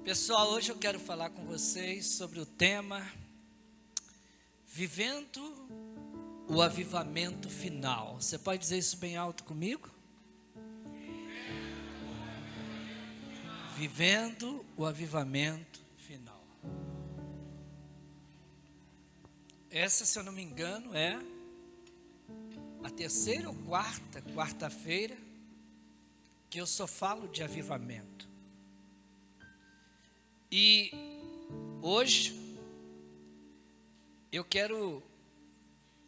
Pessoal, hoje eu quero falar com vocês sobre o tema Vivendo o Avivamento Final. Você pode dizer isso bem alto comigo? Vivendo o Avivamento Final. Essa, se eu não me engano, é a terceira ou quarta-feira que eu só falo de avivamento. E hoje eu quero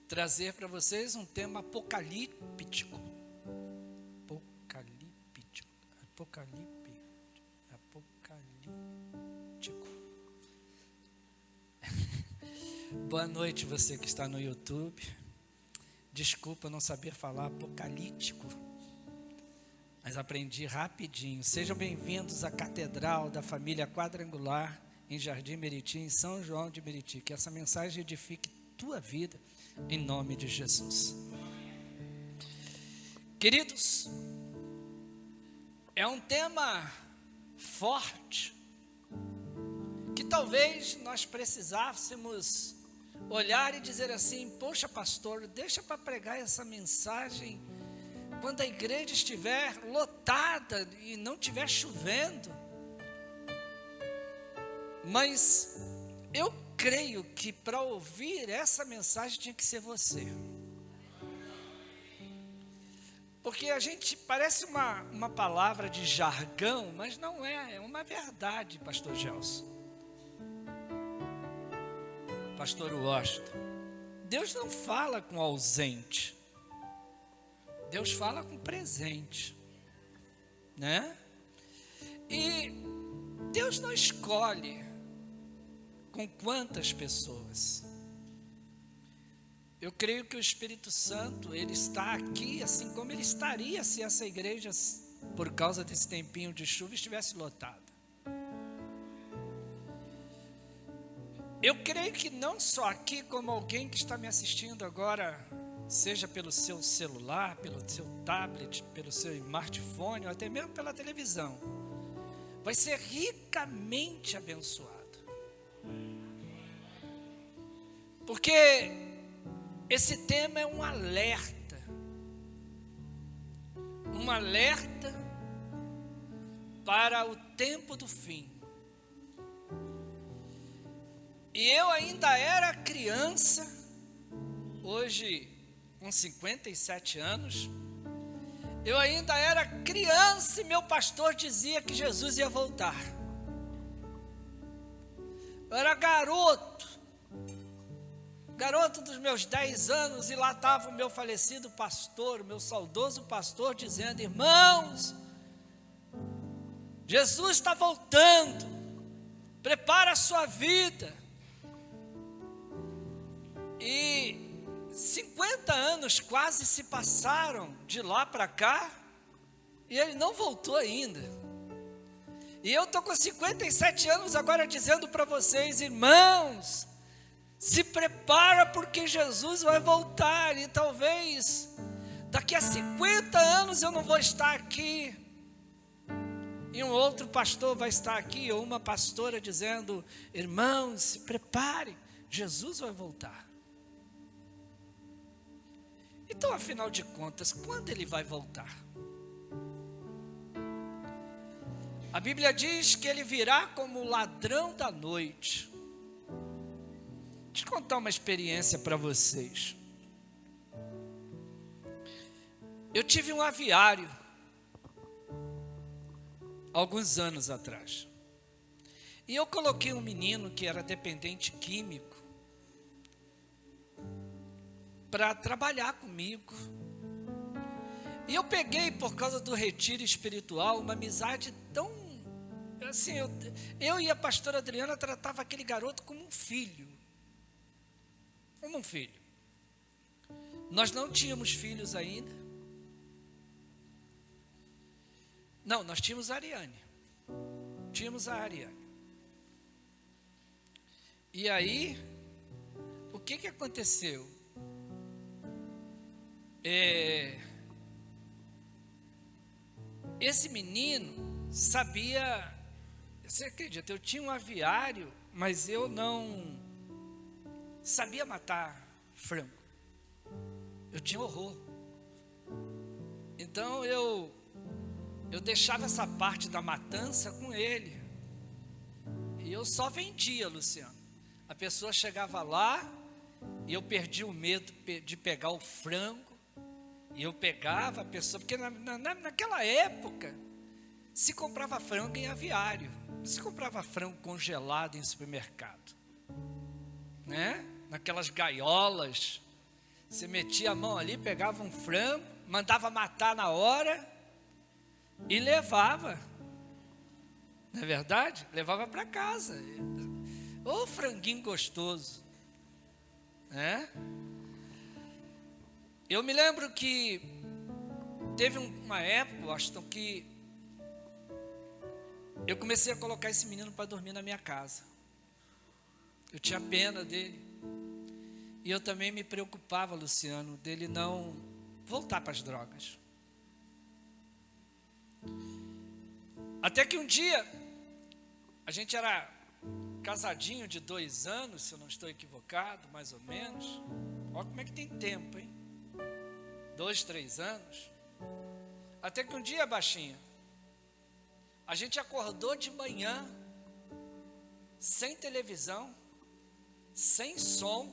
trazer para vocês um tema apocalíptico. Apocalíptico. Boa noite, você que está no YouTube. Desculpa não saber falar apocalíptico, mas aprendi rapidinho. Sejam bem-vindos à Catedral da Família Quadrangular, em Jardim Meriti, em São João de Meriti. Que essa mensagem edifique tua vida, em nome de Jesus. Queridos, é um tema forte, que talvez nós precisássemos olhar e dizer assim: poxa, pastor, deixa para pregar essa mensagem quando a igreja estiver lotada e não estiver chovendo. Mas eu creio que para ouvir essa mensagem tinha que ser você. Porque a gente parece uma palavra de jargão, mas não é, é uma verdade, pastor Gelson. Pastor Washington. Deus não fala com ausente. Deus fala com presente, né? E Deus não escolhe com quantas pessoas. Eu creio que o Espírito Santo, ele está aqui, assim como ele estaria se essa igreja, por causa desse tempinho de chuva, estivesse lotada. Eu creio que não só aqui, como alguém que está me assistindo agora, seja pelo seu celular, pelo seu tablet, pelo seu smartphone, ou até mesmo pela televisão, vai ser ricamente abençoado. Porque esse tema é um alerta para o tempo do fim. E eu ainda era criança, hoje com 57 anos, eu ainda era criança e meu pastor dizia que Jesus ia voltar. Eu era garoto dos meus 10 anos, e lá estava o meu falecido pastor, o meu saudoso pastor, dizendo: irmãos, Jesus está voltando, prepara a sua vida. E 50 anos quase se passaram de lá para cá, e ele não voltou ainda. E eu estou com 57 anos agora dizendo para vocês: irmãos, se prepara, porque Jesus vai voltar. E talvez daqui a 50 anos eu não vou estar aqui, e um outro pastor vai estar aqui, ou uma pastora dizendo: irmãos, se prepare, Jesus vai voltar. Então, afinal de contas, quando ele vai voltar? A Bíblia diz que ele virá como ladrão da noite. Deixa eu contar uma experiência para vocês. Eu tive um aviário alguns anos atrás. E eu coloquei um menino que era dependente químico para trabalhar comigo. E eu peguei, por causa do retiro espiritual, uma amizade tão assim, eu e a pastora Adriana tratava aquele garoto como um filho. Como um filho. Nós não tínhamos filhos ainda. Não, nós tínhamos a Ariane. Tínhamos a Ariane. E aí, o que aconteceu? Esse menino sabia Você acredita, eu tinha um aviário, mas eu não sabia matar frango. Eu tinha horror. Então eu deixava essa parte da matança com ele. E eu só vendia, Luciano. A pessoa chegava lá e eu perdi o medo de pegar o frango. E eu pegava a pessoa, porque naquela época se comprava frango em aviário, não se comprava frango congelado em supermercado, né? Naquelas gaiolas, você metia a mão ali, pegava um frango, mandava matar na hora e levava, não é verdade? Levava para casa. Ô, franguinho gostoso, né? Eu me lembro que teve uma época, Aston, que eu comecei a colocar esse menino para dormir na minha casa. Eu tinha pena dele. E eu também me preocupava, Luciano, dele não voltar para as drogas. Até que um dia, a gente era casadinho de 2 anos, se eu não estou equivocado, mais ou menos. Olha como é que tem tempo, hein? 2, 3 anos. Até que um dia, baixinho, a gente acordou de manhã, sem televisão, sem som,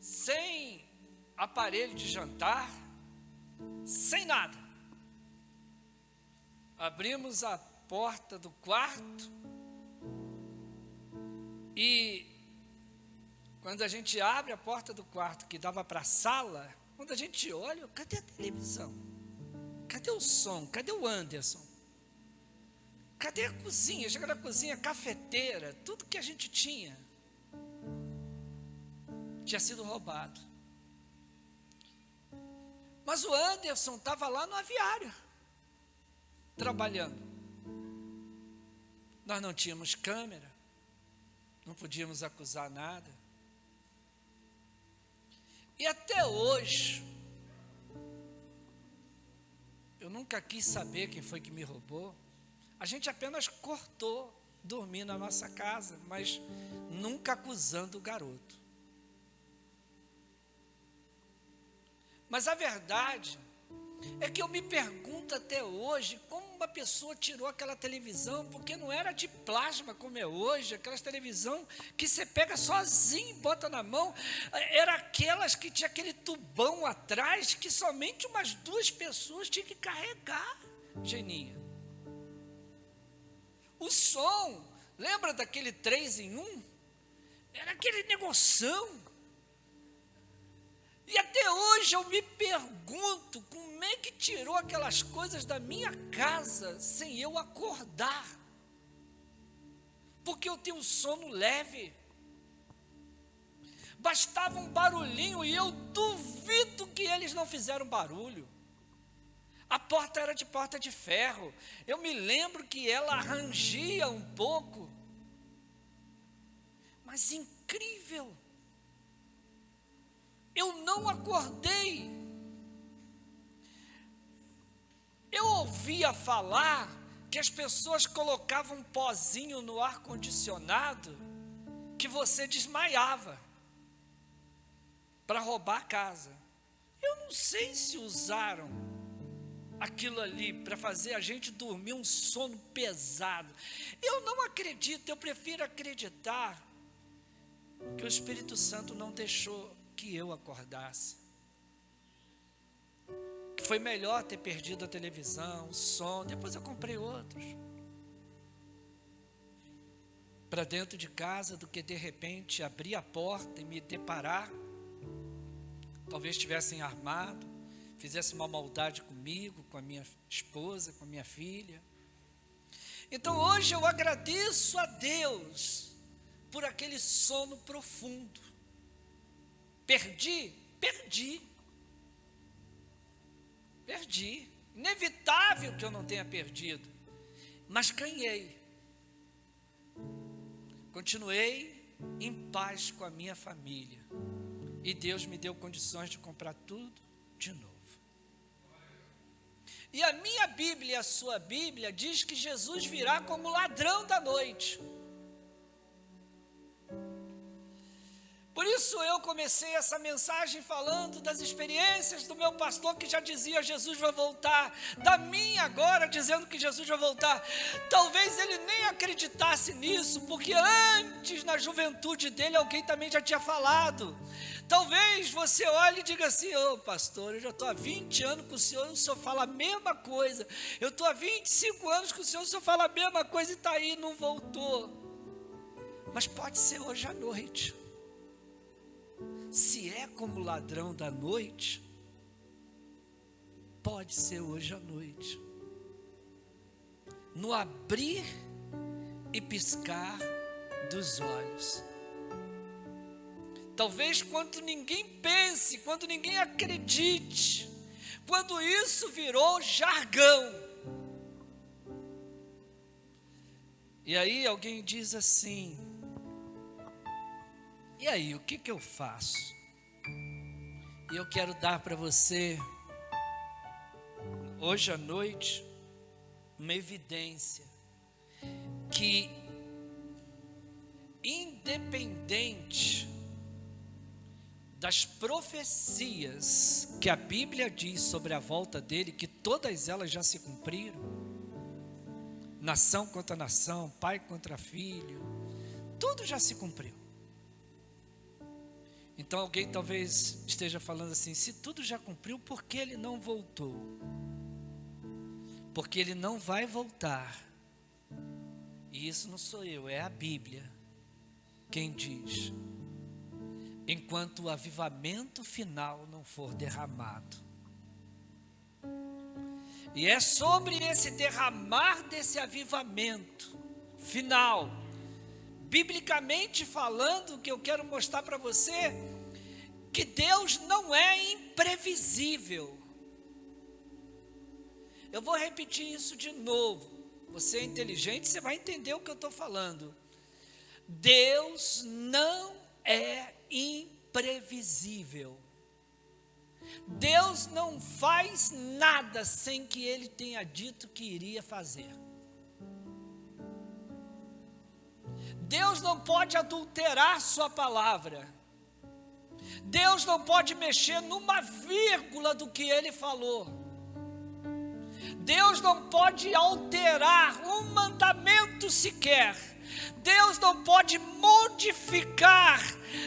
sem aparelho de jantar, sem nada. Abrimos a porta do quarto e quando a gente abre a porta do quarto que dava para a sala, quando a gente olha, cadê a televisão? Cadê o som? Cadê o Anderson? Cadê a cozinha? Chega na cozinha, cafeteira, tudo que a gente tinha sido roubado. Mas o Anderson estava lá no aviário, trabalhando. Nós não tínhamos câmera, não podíamos acusar nada. E até hoje, eu nunca quis saber quem foi que me roubou. A gente apenas cortou dormir na nossa casa, mas nunca acusando o garoto. Mas a verdade é que eu me pergunto até hoje como uma pessoa tirou aquela televisão, porque não era de plasma como é hoje, aquelas televisão que você pega sozinho e bota na mão, era aquelas que tinha aquele tubão atrás que somente umas 2 pessoas tinham que carregar, Geninha. O som, lembra daquele 3 em 1? Era aquele negoção. E até hoje eu me pergunto como é que tirou aquelas coisas da minha casa sem eu acordar. Porque eu tenho um sono leve. Bastava um barulhinho e eu duvido que eles não fizeram barulho. A porta era de porta de ferro. Eu me lembro que ela rangia um pouco. Mas incrível. Eu não acordei. Eu ouvia falar que as pessoas colocavam um pozinho no ar-condicionado que você desmaiava para roubar a casa. Eu não sei se usaram aquilo ali para fazer a gente dormir um sono pesado. Eu não acredito, eu prefiro acreditar que o Espírito Santo não deixou que eu acordasse. Que foi melhor ter perdido a televisão, o som, depois eu comprei outros. Para dentro de casa do que de repente abrir a porta e me deparar, talvez tivessem armado, fizesse uma maldade comigo, com a minha esposa, com a minha filha. Então hoje eu agradeço a Deus por aquele sono profundo. Perdi. Inevitável que eu não tenha perdido, mas ganhei. Continuei em paz com a minha família. E Deus me deu condições de comprar tudo de novo. E a minha Bíblia e a sua Bíblia diz que Jesus virá como ladrão da noite. Por isso eu comecei essa mensagem falando das experiências do meu pastor que já dizia Jesus vai voltar, da minha agora dizendo que Jesus vai voltar. Talvez ele nem acreditasse nisso, porque antes na juventude dele alguém também já tinha falado. Talvez você olhe e diga assim: ô pastor, eu já estou há 20 anos com o senhor fala a mesma coisa. Eu estou há 25 anos com o senhor fala a mesma coisa e está aí, não voltou. Mas pode ser hoje à noite. Se é como ladrão da noite, pode ser hoje à noite. No abrir e piscar dos olhos. Talvez quando ninguém pense, quando ninguém acredite, quando isso virou jargão. E aí alguém diz assim: e aí, o que eu faço? E eu quero dar para você, hoje à noite, uma evidência, que independente das profecias que a Bíblia diz sobre a volta dele, que todas elas já se cumpriram, nação contra nação, pai contra filho, tudo já se cumpriu. Então alguém talvez esteja falando assim: se tudo já cumpriu, por que ele não voltou? Porque ele não vai voltar. E isso não sou eu, é a Bíblia quem diz: enquanto o avivamento final não for derramado. E é sobre esse derramar desse avivamento final, biblicamente falando, que eu quero mostrar para você que Deus não é imprevisível. Eu vou repetir isso de novo. Você é inteligente, você vai entender o que eu estou falando. Deus não é imprevisível. Deus não faz nada sem que Ele tenha dito que iria fazer. Deus não pode adulterar sua palavra. Deus não pode mexer numa vírgula do que Ele falou. Deus não pode alterar um mandamento sequer. Deus não pode modificar,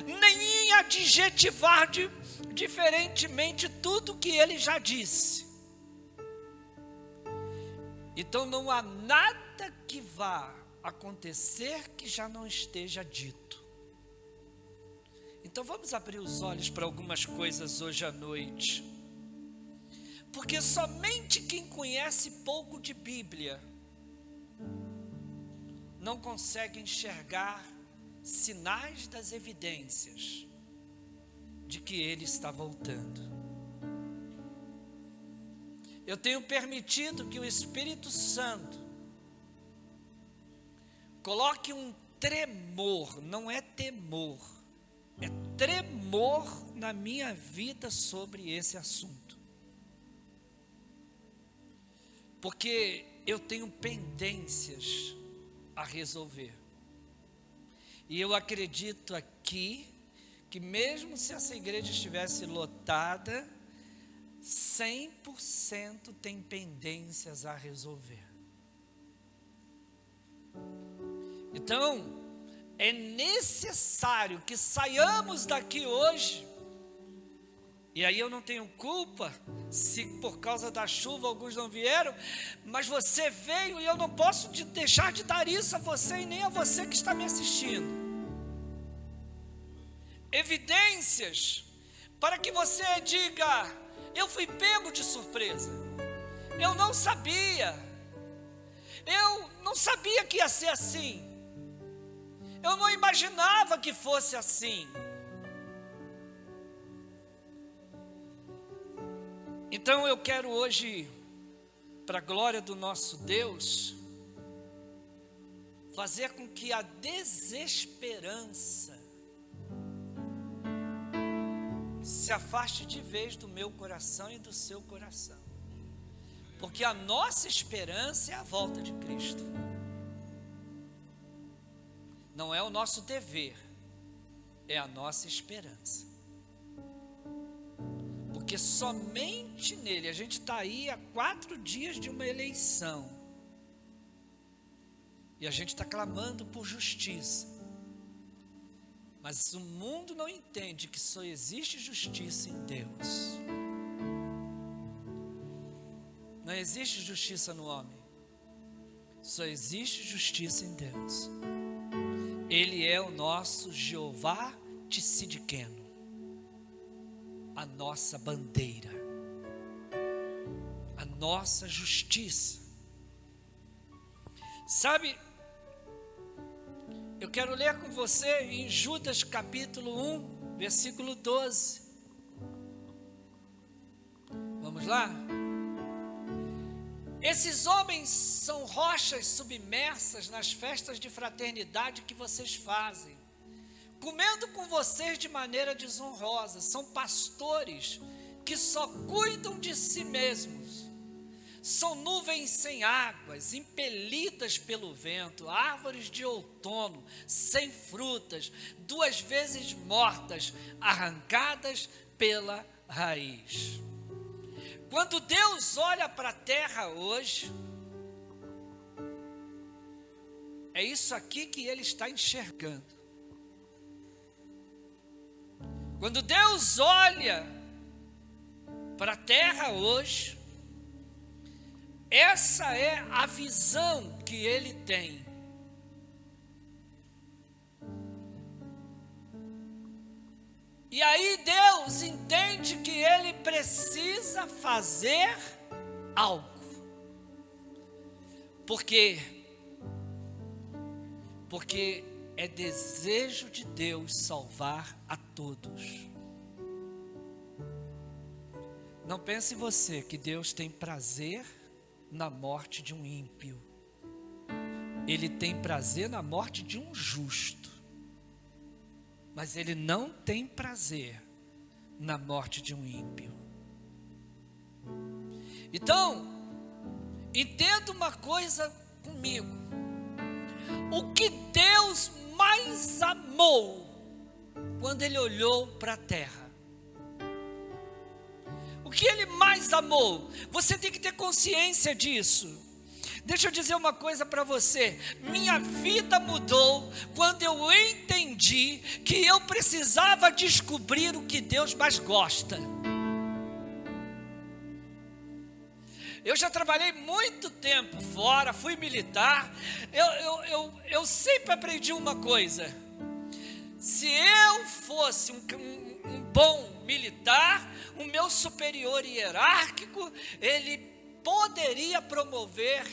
nem adjetivar diferentemente tudo que Ele já disse. Então não há nada que vá acontecer que já não esteja dito. Então vamos abrir os olhos para algumas coisas hoje à noite. Porque somente quem conhece pouco de Bíblia não consegue enxergar sinais das evidências de que Ele está voltando. Eu tenho permitido que o Espírito Santo coloque um tremor, não é temor, é tremor na minha vida sobre esse assunto. Porque eu tenho pendências a resolver. E eu acredito aqui que mesmo se essa igreja estivesse lotada, 100% tem pendências a resolver. Então, é necessário que saiamos daqui hoje, e aí eu não tenho culpa se por causa da chuva alguns não vieram, mas você veio e eu não posso deixar de dar isso a você e nem a você que está me assistindo. Evidências para que você diga: eu fui pego de surpresa, eu não sabia que ia ser assim, eu não imaginava que fosse assim. Então eu quero hoje, para a glória do nosso Deus, fazer com que a desesperança se afaste de vez do meu coração e do seu coração. Porque a nossa esperança é a volta de Cristo. Não é o nosso dever, é a nossa esperança. Porque somente nele, a gente está aí há 4 dias de uma eleição. E a gente está clamando por justiça. Mas o mundo não entende que só existe justiça em Deus. Não existe justiça no homem. Só existe justiça em Deus. Ele é o nosso Jeová Tsidkenu, a nossa bandeira, a nossa justiça. Sabe, eu quero ler com você em Judas capítulo 1, versículo 12. Vamos lá? Esses homens são rochas submersas nas festas de fraternidade que vocês fazem, comendo com vocês de maneira desonrosa. São pastores que só cuidam de si mesmos. São nuvens sem águas, impelidas pelo vento, árvores de outono, sem frutas, 2 vezes mortas, arrancadas pela raiz. Quando Deus olha para a terra hoje, é isso aqui que Ele está enxergando. Quando Deus olha para a terra hoje, essa é a visão que Ele tem. E aí Deus entende que Ele precisa fazer algo. Porque é desejo de Deus salvar a todos. Não pense você que Deus tem prazer na morte de um ímpio. Ele tem prazer na morte de um justo. Mas Ele não tem prazer na morte de um ímpio. Então, entenda uma coisa comigo. O que Deus mais amou quando Ele olhou para a terra? O que Ele mais amou? Você tem que ter consciência disso. Deixa eu dizer uma coisa para você. Minha vida mudou quando eu entendi que eu precisava descobrir o que Deus mais gosta. Eu já trabalhei muito tempo fora, fui militar. Eu sempre aprendi uma coisa. Se eu fosse um bom militar, o meu superior hierárquico, ele poderia promover,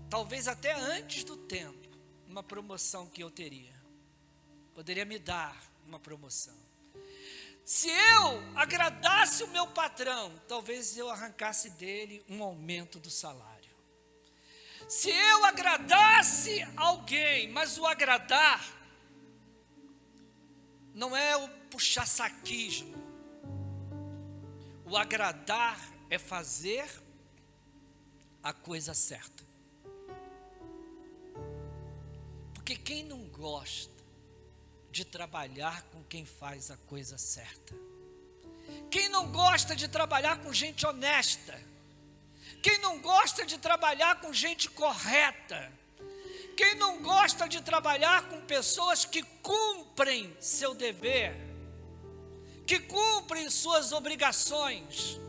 talvez até antes do tempo, uma promoção que eu teria. Poderia me dar uma promoção. Se eu agradasse o meu patrão, talvez eu arrancasse dele um aumento do salário. Se eu agradasse alguém, mas o agradar não é o puxa-saquismo. O agradar é fazer a coisa certa. Porque quem não gosta de trabalhar com quem faz a coisa certa? Quem não gosta de trabalhar com gente honesta? Quem não gosta de trabalhar com gente correta? Quem não gosta de trabalhar com pessoas que cumprem seu dever, que cumprem suas obrigações?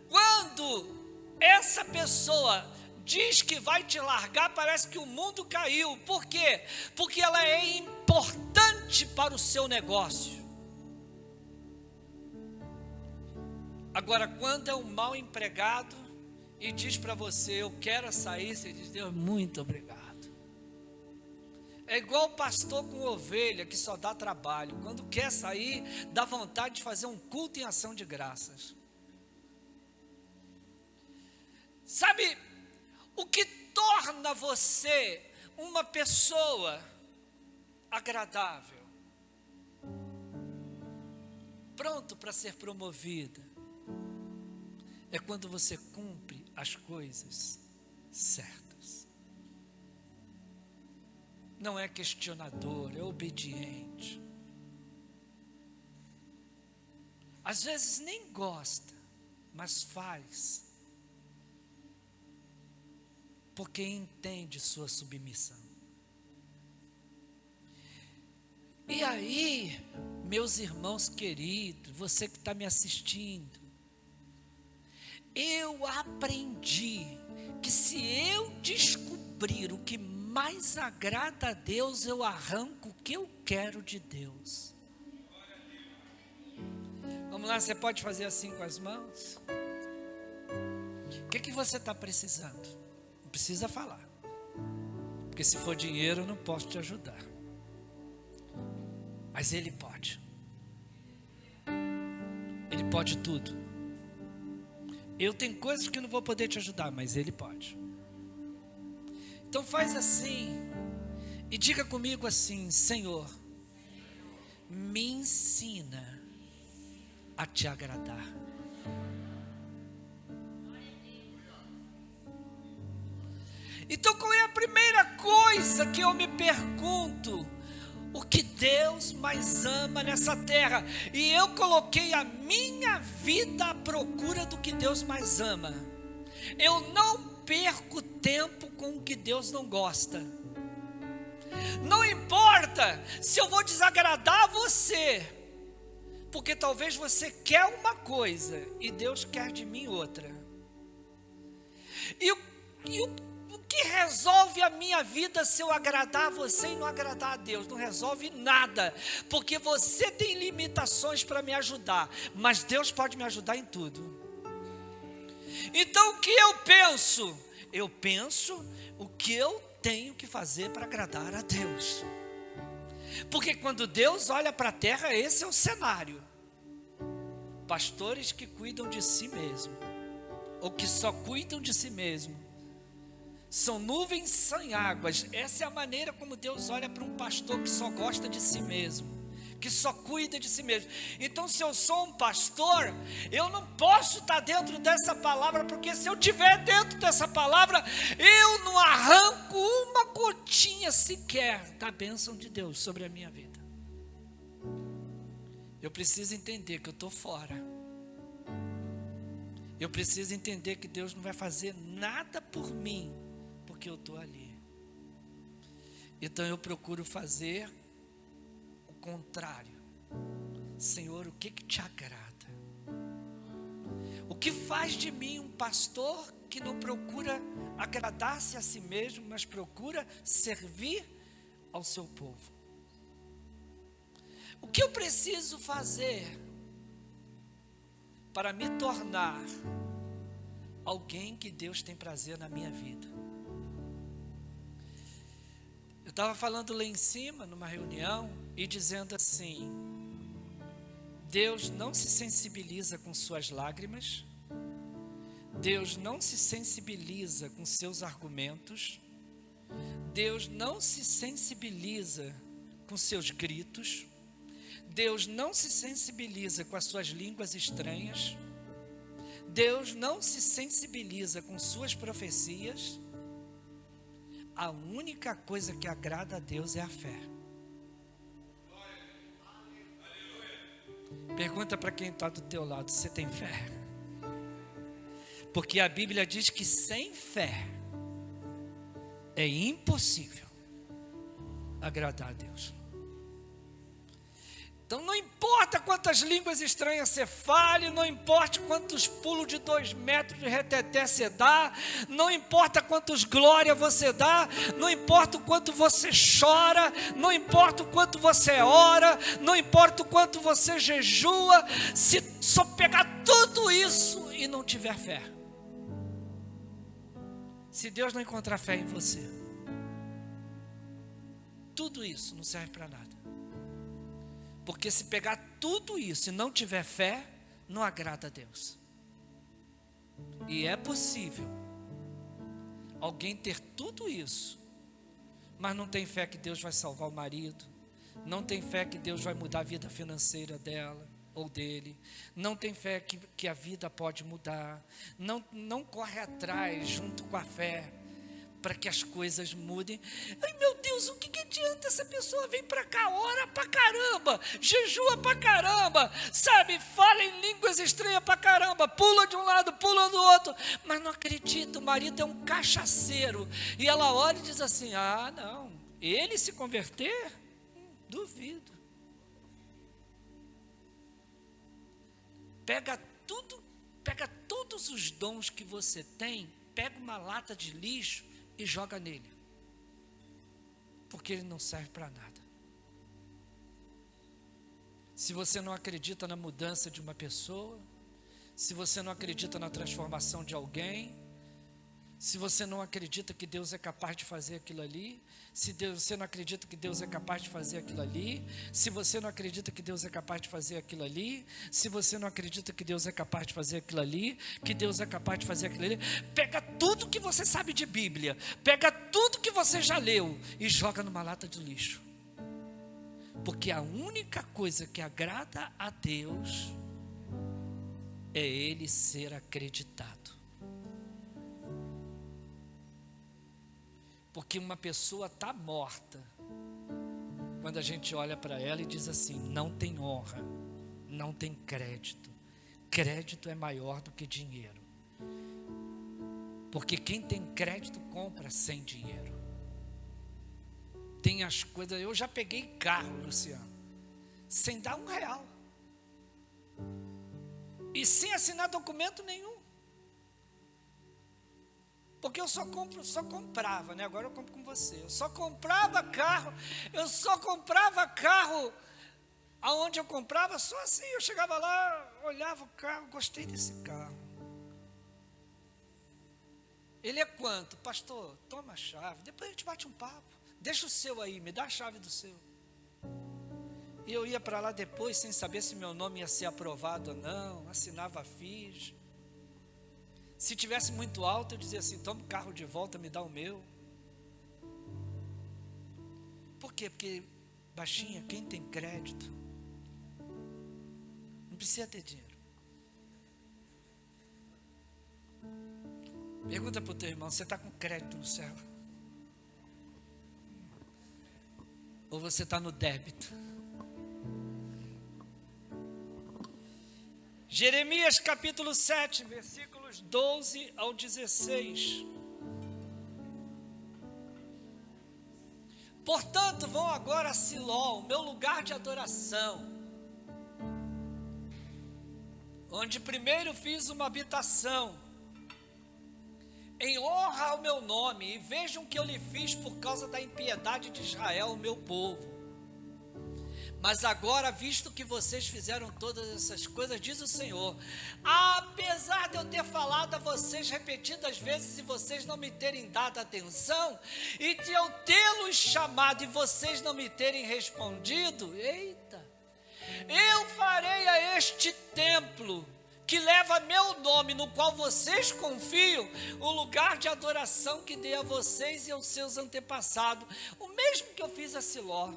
Quando essa pessoa diz que vai te largar, parece que o mundo caiu. Por quê? Porque ela é importante para o seu negócio. Agora, quando é um mau empregado e diz para você, eu quero sair, você diz, Deus, muito obrigado. É igual o pastor com ovelha que só dá trabalho. Quando quer sair, dá vontade de fazer um culto em ação de graças. Sabe, o que torna você uma pessoa agradável, pronto para ser promovida, é quando você cumpre as coisas certas. Não é questionador, é obediente. Às vezes nem gosta, mas faz, porque entende sua submissão. E aí, meus irmãos queridos, você que está me assistindo, eu aprendi que se eu descobrir o que mais agrada a Deus, eu arranco o que eu quero de Deus. Vamos lá, você pode fazer assim com as mãos? O que você está precisando? Não precisa falar, porque se for dinheiro eu não posso te ajudar, mas Ele pode. Ele pode tudo. Eu tenho coisas que não vou poder te ajudar, mas Ele pode. Então faz assim e diga comigo assim: Senhor, me ensina a te agradar. Então qual é a primeira coisa que eu me pergunto? O que Deus mais ama nessa terra? E eu coloquei a minha vida à procura do que Deus mais ama. Eu não perco tempo com o que Deus não gosta. Não importa se eu vou desagradar você, porque talvez você quer uma coisa e Deus quer de mim outra. E o que resolve a minha vida se eu agradar a você e não agradar a Deus? Não resolve nada, porque você tem limitações para me ajudar, mas Deus pode me ajudar em tudo. Então o que eu penso? Eu penso o que eu tenho que fazer para agradar a Deus. Porque quando Deus olha para a terra, esse é o cenário. Pastores que cuidam de si mesmo, ou que só cuidam de si mesmo, são nuvens sem águas. Essa é a maneira como Deus olha para um pastor que só gosta de si mesmo, que só cuida de si mesmo. Então se eu sou um pastor, eu não posso estar dentro dessa palavra, porque se eu estiver dentro dessa palavra, eu não arranco uma gotinha sequer da bênção de Deus sobre a minha vida. Eu preciso entender que eu estou fora. Eu preciso entender que Deus não vai fazer nada por mim, porque eu estou ali. Então eu procuro fazer o contrário. Senhor, o que te agrada? O que faz de mim um pastor que não procura agradar-se a si mesmo, mas procura servir ao seu povo? O que eu preciso fazer para me tornar alguém que Deus tem prazer na minha vida? Eu estava falando lá em cima, numa reunião, e dizendo assim: Deus não se sensibiliza com suas lágrimas, Deus não se sensibiliza com seus argumentos, Deus não se sensibiliza com seus gritos, Deus não se sensibiliza com as suas línguas estranhas, Deus não se sensibiliza com suas profecias. A única coisa que agrada a Deus é a fé. Pergunta para quem está do teu lado: você tem fé? Porque a Bíblia diz que sem fé é impossível agradar a Deus. Então não importa quantas línguas estranhas você fale, não importa quantos pulos de 2 metros de reteté você dá, não importa quantos glória você dá, não importa o quanto você chora, não importa o quanto você ora, não importa o quanto você jejua, se só pegar tudo isso e não tiver fé, se Deus não encontrar fé em você, tudo isso não serve para nada. Porque se pegar tudo isso e não tiver fé, não agrada a Deus. E é possível alguém ter tudo isso, mas não tem fé que Deus vai salvar o marido, não tem fé que Deus vai mudar a vida financeira dela, ou dele, não tem fé que a vida pode mudar, não corre atrás junto com a fé, para que as coisas mudem. Ai meu Deus, o que adianta essa pessoa vem para cá, ora para caramba, jejua para caramba, sabe, fala em línguas estranhas para caramba, pula de um lado, pula do outro, mas não acredita, o marido é um cachaceiro, e ela olha e diz assim, ah não, ele se converter? Duvido. Pega todos os dons que você tem, pega uma lata de lixo e joga nele, porque ele não serve para nada. Se você não acredita na mudança de uma pessoa, se você não acredita na transformação de alguém, se você não acredita que Deus é capaz de fazer aquilo ali, você não acredita que Deus é capaz de fazer aquilo ali, se você não acredita que Deus é capaz de fazer aquilo ali, se você não acredita que Deus é capaz de fazer aquilo ali, que Deus é capaz de fazer aquilo ali, pega tudo que você sabe de Bíblia, pega tudo que você já leu e joga numa lata de lixo. Porque a única coisa que agrada a Deus é Ele ser acreditado. Porque uma pessoa está morta quando a gente olha para ela e diz assim, não tem honra, não tem crédito. Crédito é maior do que dinheiro. Porque quem tem crédito compra sem dinheiro. Tem as coisas, eu já peguei carro, Luciano, sem dar R$1. E sem assinar documento nenhum. Porque eu só comprava, né? Agora eu compro com você. Eu só comprava carro aonde eu comprava, só assim. Eu chegava lá, olhava o carro, gostei desse carro. Ele é quanto? Pastor, toma a chave, depois a gente bate um papo. Deixa o seu aí, me dá a chave do seu. E eu ia para lá depois, sem saber se meu nome ia ser aprovado ou não, assinava a ficha. Se tivesse muito alto, eu dizia assim, toma o carro de volta, me dá o meu. Por quê? Porque, baixinha, quem tem crédito, não precisa ter dinheiro. Pergunta para o teu irmão, você está com crédito no céu? Ou você está no débito? Jeremias capítulo 7, versículos 12 ao 16. Portanto, vão agora a Siló, o meu lugar de adoração, onde primeiro fiz uma habitação, em honra ao meu nome, e vejam que eu lhe fiz por causa da impiedade de Israel, o meu povo. Mas agora, visto que vocês fizeram todas essas coisas, diz o Senhor, apesar de eu ter falado a vocês repetidas vezes e vocês não me terem dado atenção, e de eu tê-los chamado e vocês não me terem respondido, eita, eu farei a este templo, que leva meu nome, no qual vocês confiam, o lugar de adoração que dei a vocês e aos seus antepassados, o mesmo que eu fiz a Siló.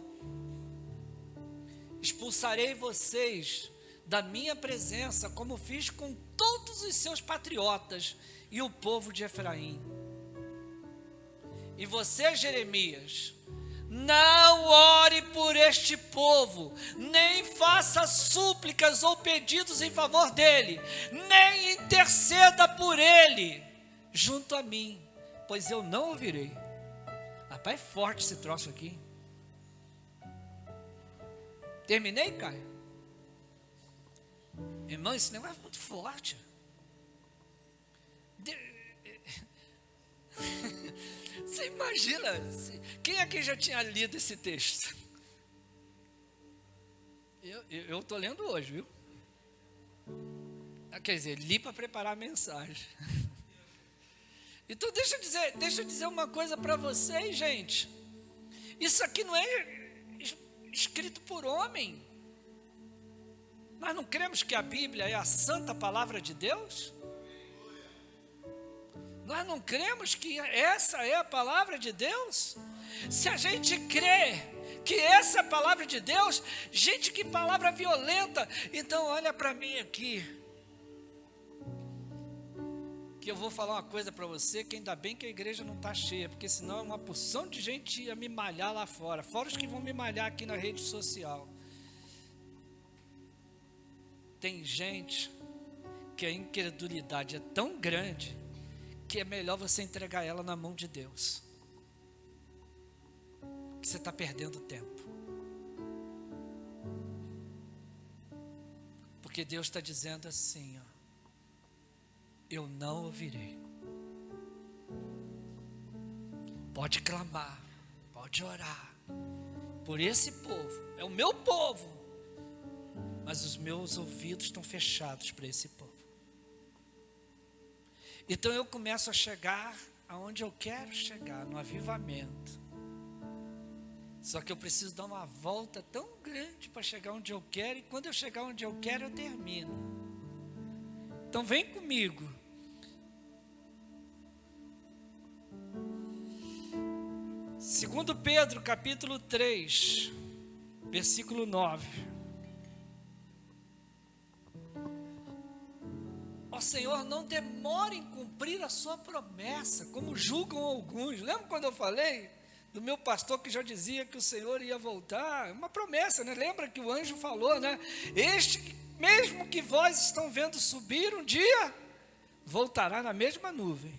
Expulsarei vocês da minha presença, como fiz com todos os seus patriotas e o povo de Efraim. E você, Jeremias, não ore por este povo, nem faça súplicas ou pedidos em favor dele, nem interceda por ele junto a mim, pois eu não ouvirei. Rapaz, é forte esse troço aqui. Terminei, Caio? Irmão, esse negócio é muito forte. Você imagina, quem aqui já tinha lido esse texto? Eu estou lendo hoje, viu? Quer dizer, li para preparar a mensagem. Então deixa eu dizer uma coisa para vocês, gente. Isso aqui não é escrito por homem. Nós não cremos que a Bíblia é a santa palavra de Deus? Nós não cremos que essa é a palavra de Deus? Se a gente crê que essa é a palavra de Deus? Gente, que palavra violenta. Então olha para mim aqui, que eu vou falar uma coisa para você, que ainda bem que a igreja não está cheia, porque senão uma porção de gente ia me malhar lá fora, fora os que vão me malhar aqui na rede social. Tem gente que a incredulidade é tão grande, que é melhor você entregar ela na mão de Deus, que você está perdendo tempo, porque Deus está dizendo assim, ó: eu não ouvirei. Pode clamar, pode orar por esse povo, é o meu povo, mas os meus ouvidos estão fechados para esse povo. Então eu começo a chegar aonde eu quero chegar, no avivamento. Só que eu preciso dar uma volta tão grande para chegar onde eu quero, e quando eu chegar onde eu quero, eu termino. Então vem comigo. Segundo Pedro, capítulo 3, versículo 9. Ó Senhor, não demore em cumprir a sua promessa, como julgam alguns. Lembra quando eu falei do meu pastor que já dizia que o Senhor ia voltar? Uma promessa, né? Lembra que o anjo falou, né? Este mesmo que vós estão vendo subir, um dia voltará na mesma nuvem.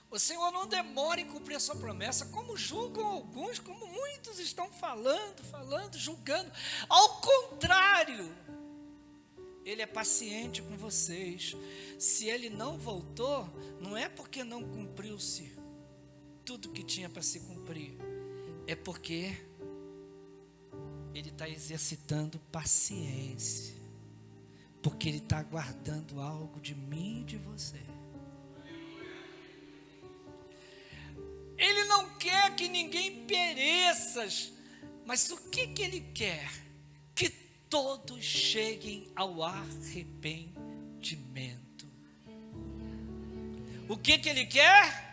O Senhor não demora em cumprir a sua promessa, como julgam alguns, como muitos estão falando, julgando. Ao contrário, Ele é paciente com vocês. Se Ele não voltou, não é porque não cumpriu-se tudo que tinha para se cumprir, é porque Ele está exercitando paciência, porque Ele está aguardando algo de mim e de você. Ele não quer que ninguém pereça, mas o que Ele quer? Que todos cheguem ao arrependimento. O que Ele quer?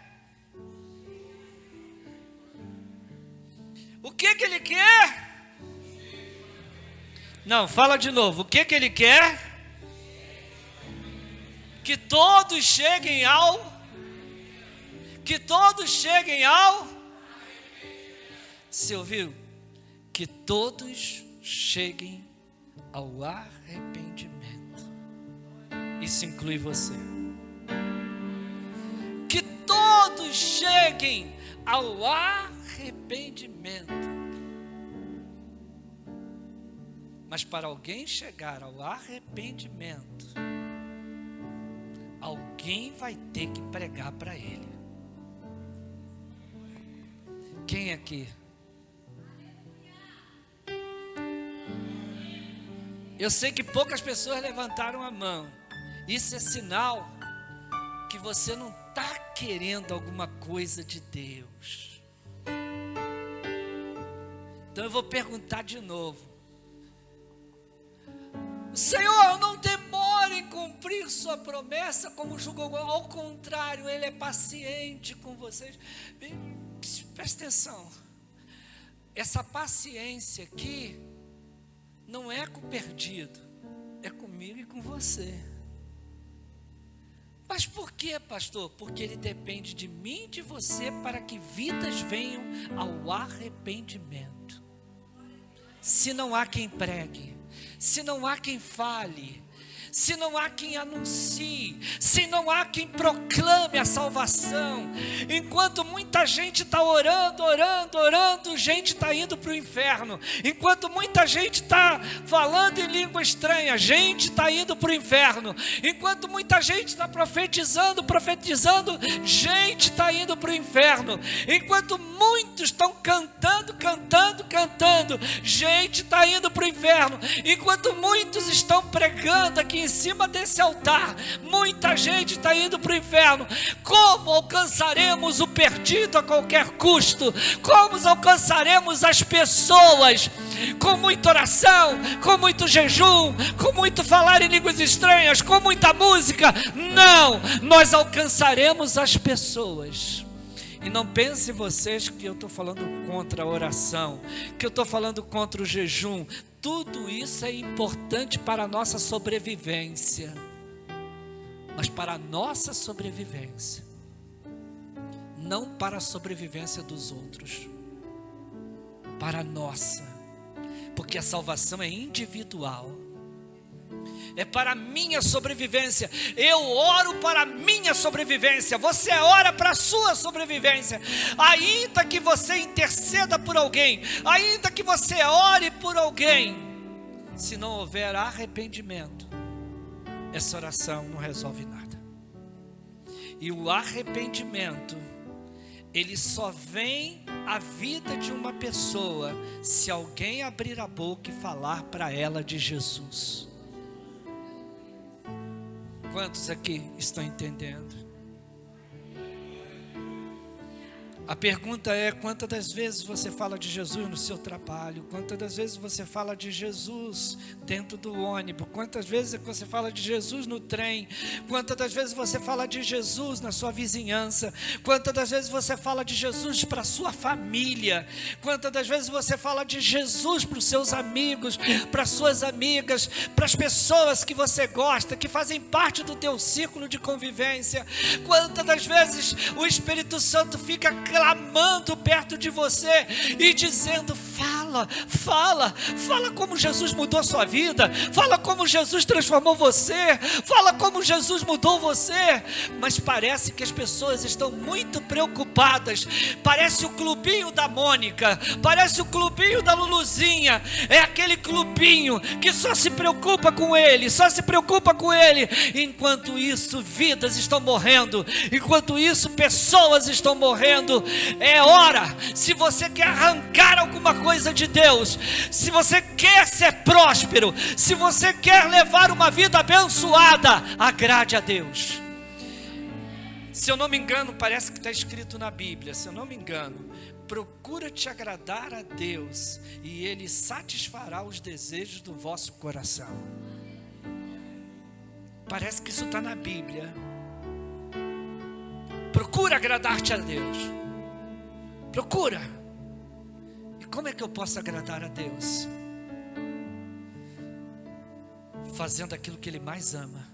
O que Ele quer? Não, fala de novo. O que Ele quer? Que todos cheguem ao... Que todos cheguem ao... Você ouviu? Que todos cheguem ao arrependimento. Isso inclui você. Que todos cheguem ao arrependimento. Mas para alguém chegar ao arrependimento, alguém vai ter que pregar para ele. Quem aqui? Eu sei que poucas pessoas levantaram a mão. Isso é sinal que você não está querendo alguma coisa de Deus. Então eu vou perguntar de novo. O Senhor não demora em cumprir sua promessa, como julgou. Ao contrário, Ele é paciente com vocês. Presta atenção. Essa paciência aqui não é com o perdido, é comigo e com você. Mas por quê, pastor? Porque Ele depende de mim e de você para que vidas venham ao arrependimento. Se não há quem pregue, se não há quem fale, se não há quem anuncie, se não há quem proclame a salvação, enquanto muita gente está orando, gente está indo para o inferno. Enquanto muita gente está falando em língua estranha, gente está indo para o inferno. Enquanto muita gente está profetizando, gente está indo para o inferno. Enquanto muitos estão cantando, gente está indo para o inferno. Enquanto muitos estão pregando aqui em cima desse altar, muita gente está indo para o inferno. Como alcançaremos o perdido a qualquer custo? Como alcançaremos as pessoas? Com muita oração, com muito jejum, com muito falar em línguas estranhas, com muita música? Não, nós alcançaremos as pessoas E não pensem vocês que eu estou falando contra a oração, que eu estou falando contra o jejum. Tudo isso é importante para a nossa sobrevivência. Mas para a nossa sobrevivência, não para a sobrevivência dos outros, para a nossa, porque a salvação é individual, é para a minha sobrevivência. Eu oro para a minha sobrevivência, você ora para a sua sobrevivência. Ainda que você interceda por alguém, ainda que você ore por alguém, se não houver arrependimento, essa oração não resolve nada. E o arrependimento, ele só vem à vida de uma pessoa se alguém abrir a boca e falar para ela de Jesus. Quantos aqui estão entendendo? A pergunta é: quantas das vezes você fala de Jesus no seu trabalho? Quantas das vezes você fala de Jesus dentro do ônibus? Quantas vezes você fala de Jesus no trem? Quantas das vezes você fala de Jesus na sua vizinhança? Quantas das vezes você fala de Jesus para a sua família? Quantas das vezes você fala de Jesus para os seus amigos, para as suas amigas, para as pessoas que você gosta, que fazem parte do teu círculo de convivência? Quantas das vezes o Espírito Santo fica clamando perto de você e dizendo: fala como Jesus mudou a sua vida, fala como Jesus transformou você, fala como Jesus mudou você. Mas parece que as pessoas estão muito preocupadas, parece o clubinho da Mônica, parece o clubinho da Luluzinha, é aquele clubinho que só se preocupa com ele, enquanto isso vidas estão morrendo, enquanto isso pessoas estão morrendo. É hora, se você quer arrancar alguma coisa de Deus, se você quer ser próspero, se você quer levar uma vida abençoada, agrade a Deus. Se eu não me engano, parece que está escrito na Bíblia, se eu não me engano, procura te agradar a Deus e Ele satisfará os desejos do vosso coração. Parece que isso está na Bíblia. Procura agradar-te a Deus. Procura. E como é que eu posso agradar a Deus? Fazendo aquilo que Ele mais ama.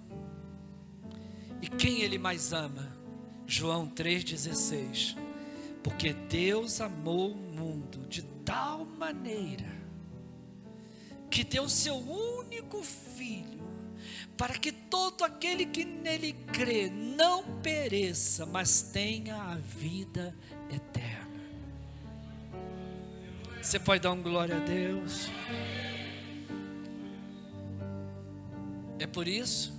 E quem Ele mais ama? João 3,16. Porque Deus amou o mundo de tal maneira que deu seu único Filho, para que todo aquele que nele crê não pereça, mas tenha a vida eterna. Você pode dar um glória a Deus? É por isso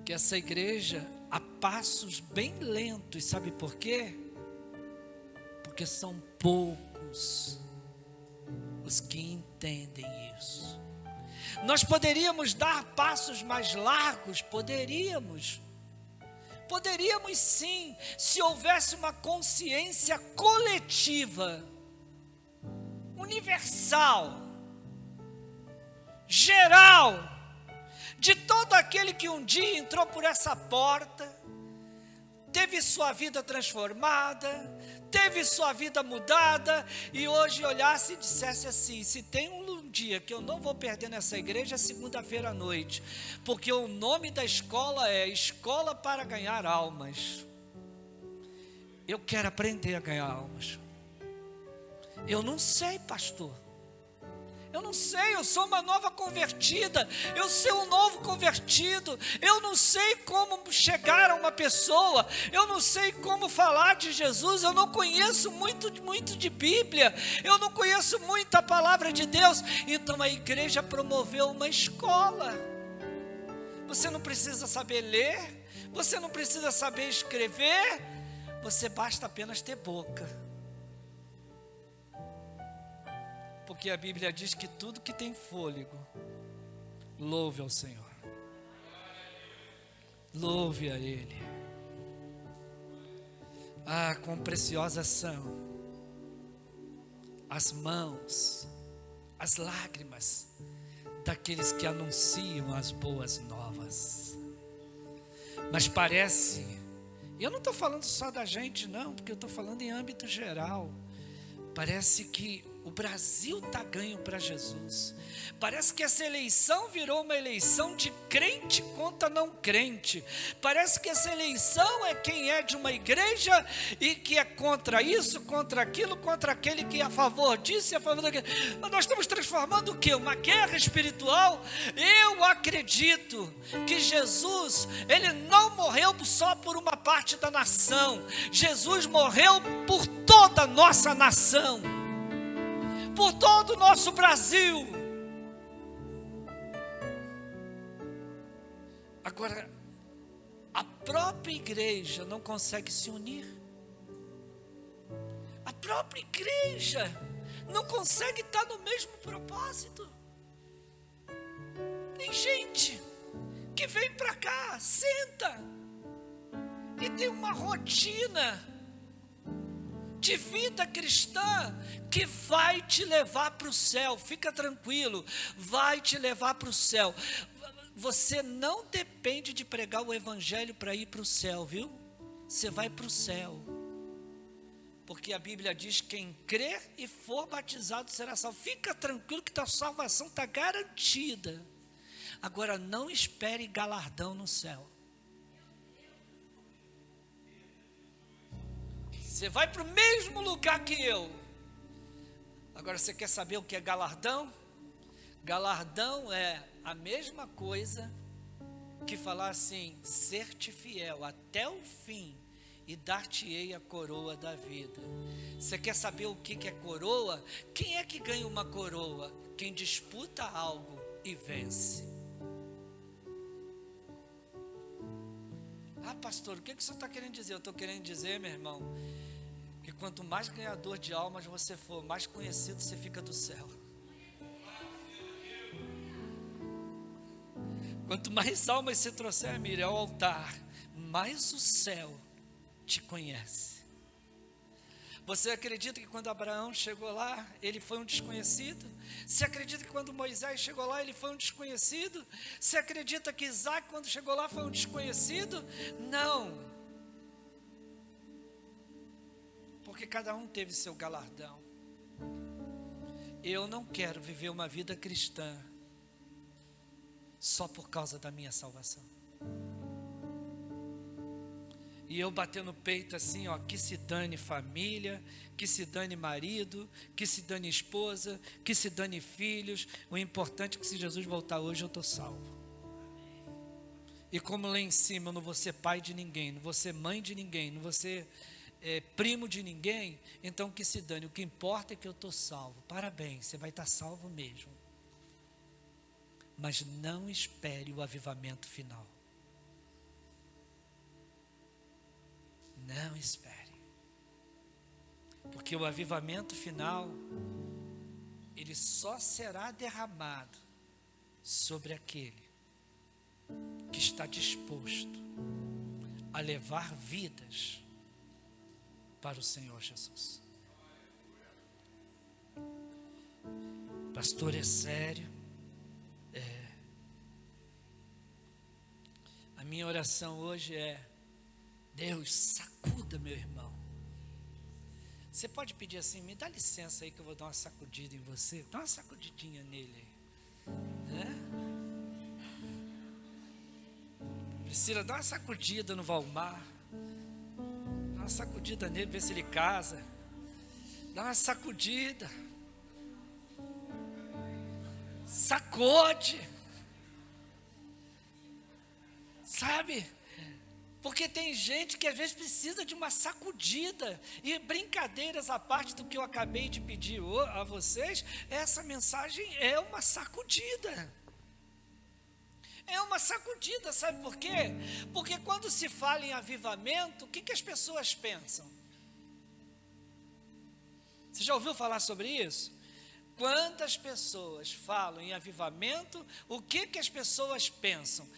que essa igreja, a passos bem lentos, sabe por quê? Porque são poucos os que entendem isso. Nós poderíamos dar passos mais largos? Poderíamos sim, se houvesse uma consciência coletiva, universal, geral, de todo aquele que um dia entrou por essa porta, teve sua vida transformada, teve sua vida mudada, e hoje olhasse e dissesse assim: se tem um dia que eu não vou perder nessa igreja, é segunda-feira à noite, porque o nome da escola é Escola para Ganhar Almas. Eu quero aprender a ganhar almas. Eu não sei, pastor. Eu não sei, eu sou uma nova convertida, eu sou um novo convertido, eu não sei como chegar a uma pessoa, eu não sei como falar de Jesus, eu não conheço muito de Bíblia, eu não conheço muito a palavra de Deus. Então a igreja promoveu uma escola. Você não precisa saber ler, você não precisa saber escrever, você basta apenas ter boca. Porque a Bíblia diz que tudo que tem fôlego, louve ao Senhor. Louve a Ele. Ah, quão preciosas são as mãos, as lágrimas daqueles que anunciam as boas novas. Mas parece Eu não estou falando só da gente, não, porque eu estou falando em âmbito geral. Parece que o Brasil está ganho para Jesus. Parece que essa eleição virou uma eleição de crente contra não crente. Parece que essa eleição é quem é de uma igreja e que é contra isso, contra aquilo, contra aquele que é a favor disso e a favor daquilo. Mas nós estamos transformando o quê? Uma guerra espiritual? Eu acredito que Jesus, ele não morreu só por uma parte da nação. Jesus morreu por toda a nossa nação, por todo o nosso Brasil. Agora, a própria igreja não consegue se unir. A própria igreja não consegue estar no mesmo propósito. Tem gente que vem para cá, senta e tem uma rotina de vida cristã que vai te levar para o céu. Fica tranquilo, vai te levar para o céu. Você não depende de pregar o evangelho para ir para o céu, viu? Você vai para o céu, porque a Bíblia diz: quem crer e for batizado será salvo. Fica tranquilo que tua salvação está garantida. Agora, não espere galardão no céu. Você vai para o mesmo lugar que eu. Agora, você quer saber o que é galardão? Galardão é a mesma coisa que falar assim: ser-te fiel até o fim e dar-te-ei a coroa da vida. Você quer saber o que é coroa? Quem é que ganha uma coroa? Quem disputa algo e vence. Ah, pastor, o que o senhor está querendo dizer? Eu estou querendo dizer, meu irmão, que quanto mais ganhador de almas você for, mais conhecido você fica do céu. Quanto mais almas você trouxer, Miriam, ao altar, mais o céu te conhece. Você acredita que quando Abraão chegou lá, ele foi um desconhecido? Você acredita que quando Moisés chegou lá, ele foi um desconhecido? Você acredita que Isaac, quando chegou lá, foi um desconhecido? Não. Porque cada um teve seu galardão. Eu não quero viver uma vida cristã só por causa da minha salvação. E eu bater no peito assim, ó, que se dane família, que se dane marido, que se dane esposa, que se dane filhos. O importante é que se Jesus voltar hoje eu estou salvo. E como lá em cima eu não vou ser pai de ninguém, não vou ser mãe de ninguém, não vou ser primo de ninguém, então que se dane. O que importa é que eu estou salvo. Parabéns, você vai estar salvo mesmo. Mas não espere o avivamento final. Não espere. Porque o avivamento final, ele só será derramado sobre aquele que está disposto a levar vidas para o Senhor Jesus. Pastor, é sério? A minha oração hoje é: Deus, sacuda meu irmão. Você pode pedir assim: me dá licença aí que eu vou dar uma sacudida em você. Dá uma sacudidinha nele aí, né? Priscila, dá uma sacudida no Valmar. Dá uma sacudida nele, vê se ele casa. Dá uma sacudida. Sacode. Sabe? Porque tem gente que às vezes precisa de uma sacudida. E brincadeiras à parte do que eu acabei de pedir a vocês, essa mensagem é uma sacudida. É uma sacudida, sabe por quê? Porque quando se fala em avivamento, o que as pessoas pensam? Você já ouviu falar sobre isso? Quantas pessoas falam em avivamento, o que as pessoas pensam?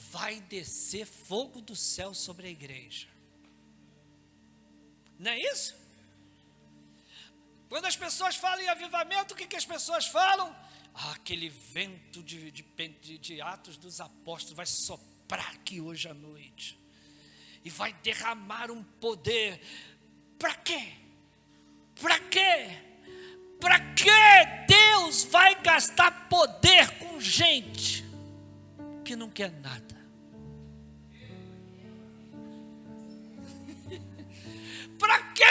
Vai descer fogo do céu sobre a igreja. Não é isso? Quando as pessoas falam em avivamento, o que as pessoas falam? Aquele vento de Atos dos Apóstolos vai soprar aqui hoje à noite. e vai derramar um poder. Para quê? Para quê? Para que Deus vai gastar poder com gente que não quer nada? Para que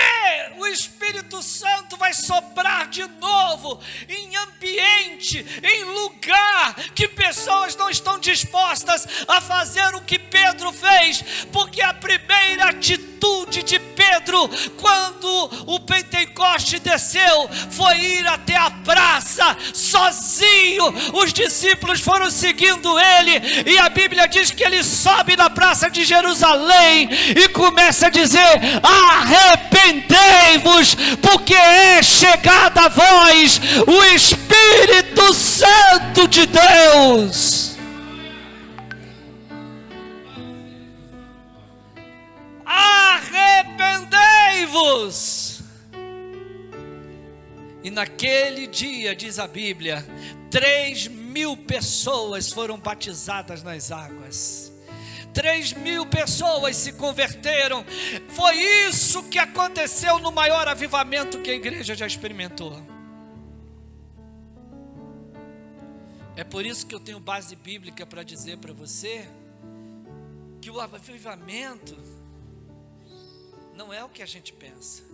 o Espírito Santo vai soprar de novo em ambiente, em lugar que pessoas não estão dispostas a fazer o que Pedro fez? Porque a primeira atitude de Pedro, quando o Pentecoste desceu, foi ir até a praça sozinho. Os discípulos foram seguindo ele, e a Bíblia diz que ele sobe na praça de Jerusalém e começa a dizer: arrependei-vos, porque é chegada a vós o Espírito Santo de Deus. Arrependei-vos. E naquele dia, diz a Bíblia, 3.000 pessoas foram batizadas nas águas. 3.000 pessoas se converteram. Foi isso que aconteceu no maior avivamento que a igreja já experimentou. É por isso que eu tenho base bíblica para dizer para você que o avivamento não é o que a gente pensa.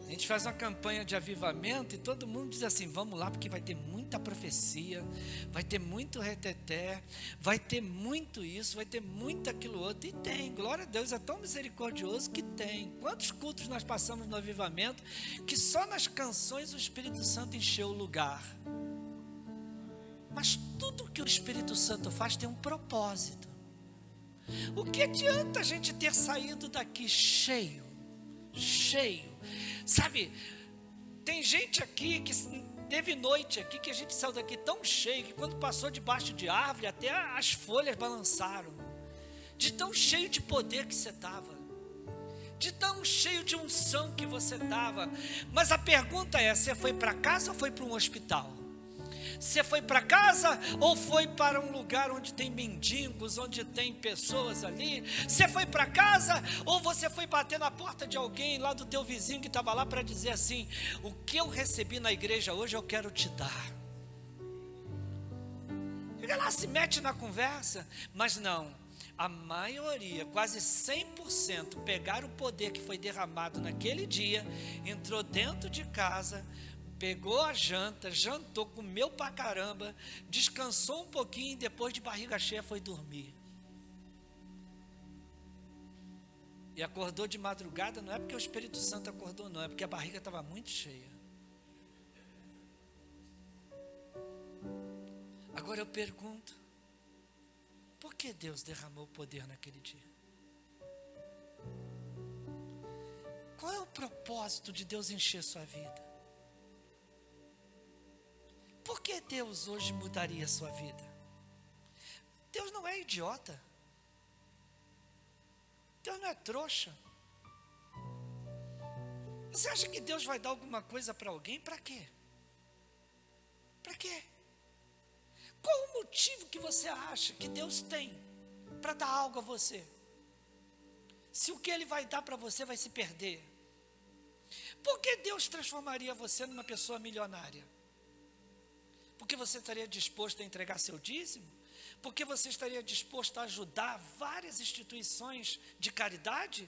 A gente faz uma campanha de avivamento e todo mundo diz assim: vamos lá, porque vai ter muita profecia, vai ter muito reteté, vai ter muito isso, vai ter muito aquilo outro. E tem, glória a Deus, é tão misericordioso que tem. Quantos cultos nós passamos no avivamento que só nas canções o Espírito Santo encheu o lugar. Mas tudo que o Espírito Santo faz tem um propósito. O que adianta a gente ter saído daqui cheio? Sabe, tem gente aqui que teve noite aqui que a gente saiu daqui tão cheio que quando passou debaixo de árvore até as folhas balançaram, de tão cheio de poder que você estava, de tão cheio de unção que você estava. Mas a pergunta é: você foi para casa ou foi para um hospital? Você foi para casa ou foi para um lugar onde tem mendigos, onde tem pessoas ali? Você foi para casa ou você foi bater na porta de alguém lá do teu vizinho que estava lá para dizer assim: o que eu recebi na igreja hoje eu quero te dar? Ele lá se mete na conversa. Mas não, a maioria, quase 100%, pegaram o poder que foi derramado naquele dia, entrou dentro de casa, pegou a janta, jantou, comeu pra caramba, descansou um pouquinho e depois de barriga cheia foi dormir. E acordou de madrugada, não é porque o Espírito Santo acordou não, é porque a barriga estava muito cheia. Agora eu pergunto, por que Deus derramou poder naquele dia? Qual é o propósito de Deus encher sua vida? Por que Deus hoje mudaria a sua vida? Deus não é idiota. Deus não é trouxa. Você acha que Deus vai dar alguma coisa para alguém? Para quê? Para quê? Qual o motivo que você acha que Deus tem para dar algo a você? Se o que Ele vai dar para você vai se perder. Por que Deus transformaria você numa pessoa milionária? Porque você estaria disposto a entregar seu dízimo? Porque você estaria disposto a ajudar várias instituições de caridade?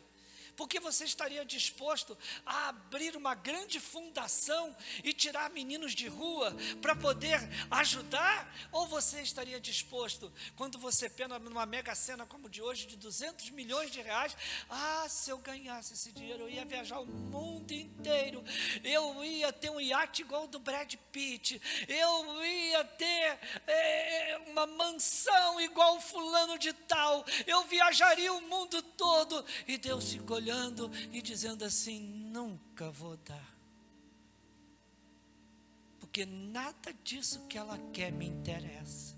Porque você estaria disposto a abrir uma grande fundação e tirar meninos de rua para poder ajudar? Ou você estaria disposto, quando você pena numa mega sena como de hoje, de 200 milhões de reais, se eu ganhasse esse dinheiro, eu ia viajar o mundo inteiro, eu ia ter um iate igual ao do Brad Pitt, eu ia ter uma mansão igual o fulano de tal, eu viajaria o mundo todo. E Deus ficou olhando e dizendo assim: nunca vou dar, porque nada disso que ela quer me interessa.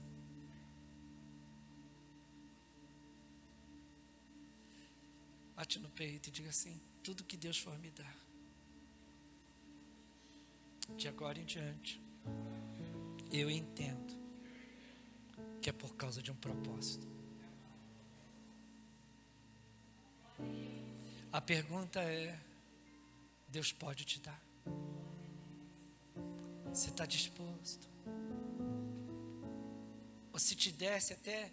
Bate no peito e diga assim: tudo que Deus for me dar, de agora em diante, eu entendo que é por causa de um propósito. A pergunta é: Deus pode te dar? Você está disposto? Ou se te desse até...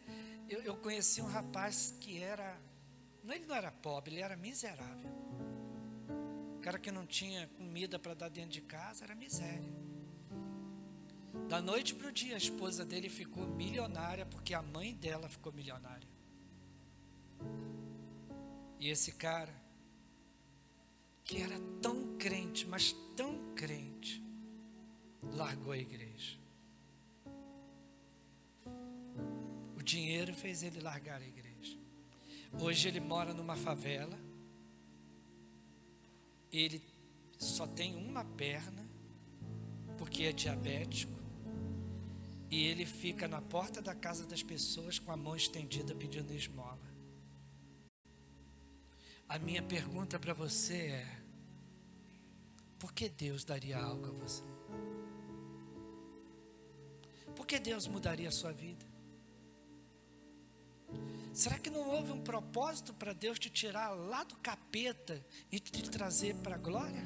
Eu conheci um rapaz que era... Ele não era pobre, ele era miserável. O cara que não tinha comida para dar dentro de casa, era miséria. Da noite para o dia, a esposa dele ficou milionária, porque a mãe dela ficou milionária. E esse cara, que era tão crente, mas tão crente, largou a igreja. O dinheiro fez ele largar a igreja. Hoje ele mora numa favela. Ele só tem uma perna, porque é diabético. E ele fica na porta da casa das pessoas com a mão estendida pedindo esmola. A minha pergunta para você é: por que Deus daria algo a você? Por que Deus mudaria a sua vida? Será que não houve um propósito para Deus te tirar lá do capeta e te trazer para a glória?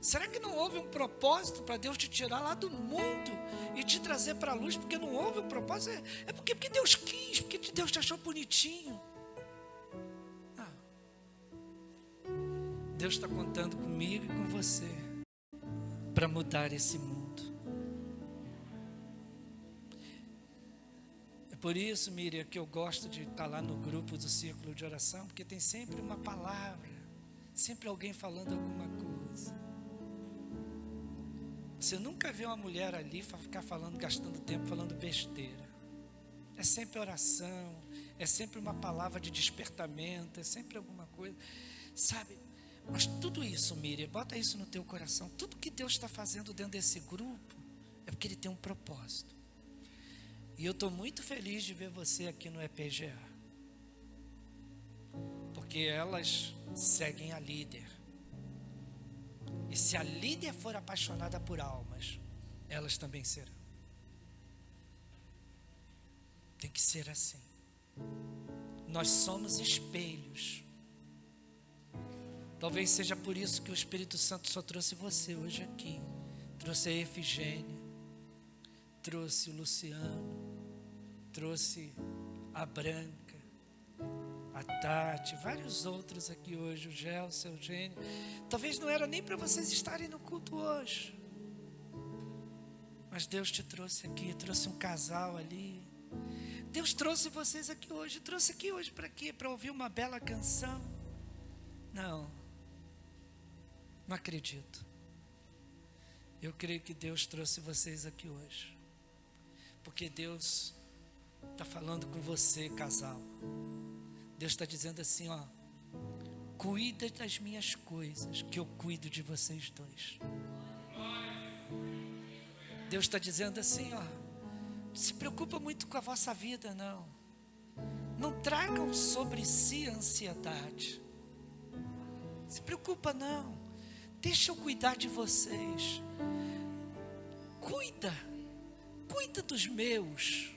Será que não houve um propósito para Deus te tirar lá do mundo e te trazer para a luz? Porque não houve um propósito? É porque Deus quis, porque Deus te achou bonitinho. Deus está contando comigo e com você para mudar esse mundo. É por isso, Miriam, que eu gosto de estar lá no grupo do Círculo de Oração, porque tem sempre uma palavra, sempre alguém falando alguma coisa. Você nunca vê uma mulher ali ficar falando, gastando tempo falando besteira. É sempre oração, é sempre uma palavra de despertamento, é sempre alguma coisa, sabe? Mas tudo isso, Miriam, bota isso no teu coração. Tudo que Deus está fazendo dentro desse grupo é porque Ele tem um propósito. E eu estou muito feliz de ver você aqui no EPGA, porque elas seguem a líder. E se a líder for apaixonada por almas, elas também serão. Tem que ser assim. Nós somos espelhos. Talvez seja por isso que o Espírito Santo só trouxe você hoje aqui. Trouxe a Efigênia, trouxe o Luciano, trouxe a Branca, a Tati, vários outros aqui hoje, o Gelson, o Eugênio. Talvez não era nem para vocês estarem no culto hoje, mas Deus te trouxe aqui, trouxe um casal ali. Deus trouxe vocês aqui hoje. Trouxe aqui hoje para quê? Para ouvir uma bela canção? Não acredito. Eu creio que Deus trouxe vocês aqui hoje porque Deus está falando com você, casal. Deus está dizendo assim, ó: cuida das minhas coisas, que eu cuido de vocês dois. Deus está dizendo assim, ó: se preocupa muito com a vossa vida, não tragam sobre si a ansiedade. Se preocupa não, deixa eu cuidar de vocês. Cuida dos meus,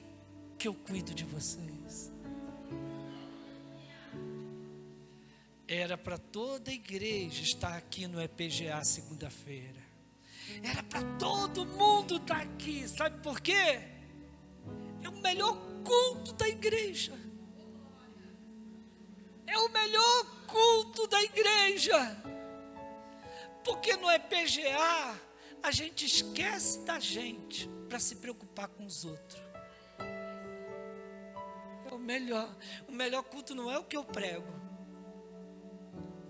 que eu cuido de vocês. Era para toda a igreja estar aqui no EPGA segunda-feira. Era para todo mundo estar aqui. Sabe por quê? É o melhor culto da igreja. É o melhor culto da igreja. Porque no EPGA a gente esquece da gente para se preocupar com os outros. É o melhor. O melhor culto não é o que eu prego.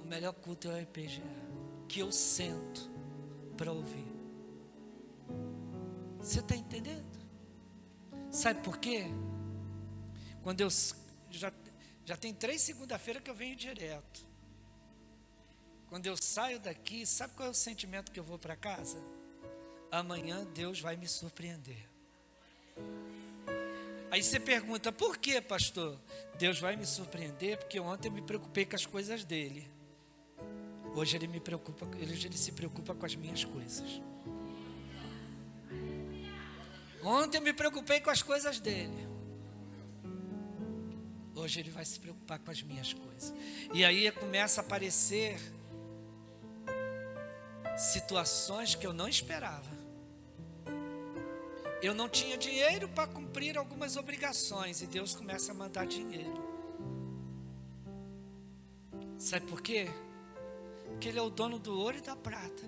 O melhor culto é o EPGA, que eu sento para ouvir. Você está entendendo? Sabe por quê? Quando eu já tem 3 segunda-feira que eu venho direto. Quando eu saio daqui, sabe qual é o sentimento que eu vou para casa? Amanhã Deus vai me surpreender. Aí você pergunta, por quê, pastor? Deus vai me surpreender porque ontem eu me preocupei com as coisas dele. Hoje ele se preocupa com as minhas coisas. Ontem eu me preocupei com as coisas dele. Hoje Ele vai se preocupar com as minhas coisas. E aí começa a aparecer situações que eu não esperava. Eu não tinha dinheiro para cumprir algumas obrigações, e Deus começa a mandar dinheiro. Sabe por quê? Porque Ele é o dono do ouro e da prata.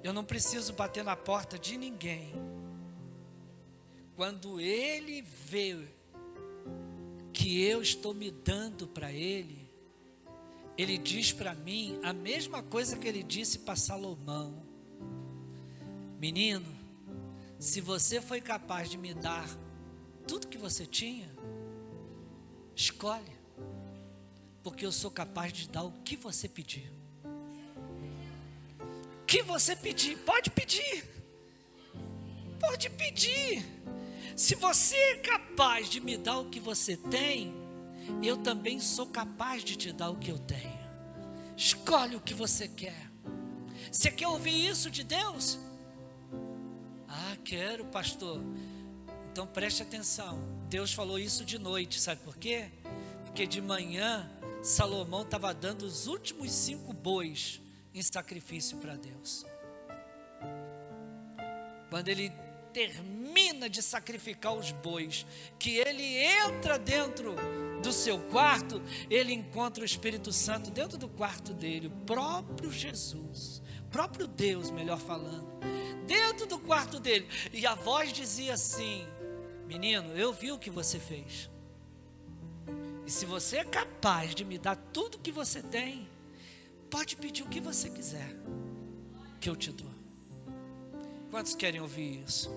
Eu não preciso bater na porta de ninguém. Quando Ele vê que eu estou me dando para Ele, Ele diz para mim a mesma coisa que Ele disse para Salomão: menino, se você foi capaz de me dar tudo que você tinha, escolhe, porque eu sou capaz de dar o que você pedir. O que você pedir, pode pedir. Pode pedir. Se você é capaz de me dar o que você tem, eu também sou capaz de te dar o que eu tenho. Escolhe o que você quer. Você quer ouvir isso de Deus? Ah, quero, pastor. Então preste atenção. Deus falou isso de noite, sabe por quê? Porque de manhã Salomão estava dando os últimos 5 bois em sacrifício para Deus. Quando ele termina de sacrificar os bois, que ele entra dentro do seu quarto, ele encontra o Espírito Santo dentro do quarto dele, o próprio Jesus, próprio Deus, melhor falando, dentro do quarto dele. E a voz dizia assim: menino, eu vi o que você fez, e se você é capaz de me dar tudo que você tem, pode pedir o que você quiser, que eu te dou. Quantos querem ouvir isso?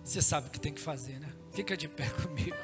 Você sabe o que tem que fazer, né? Fica de pé comigo.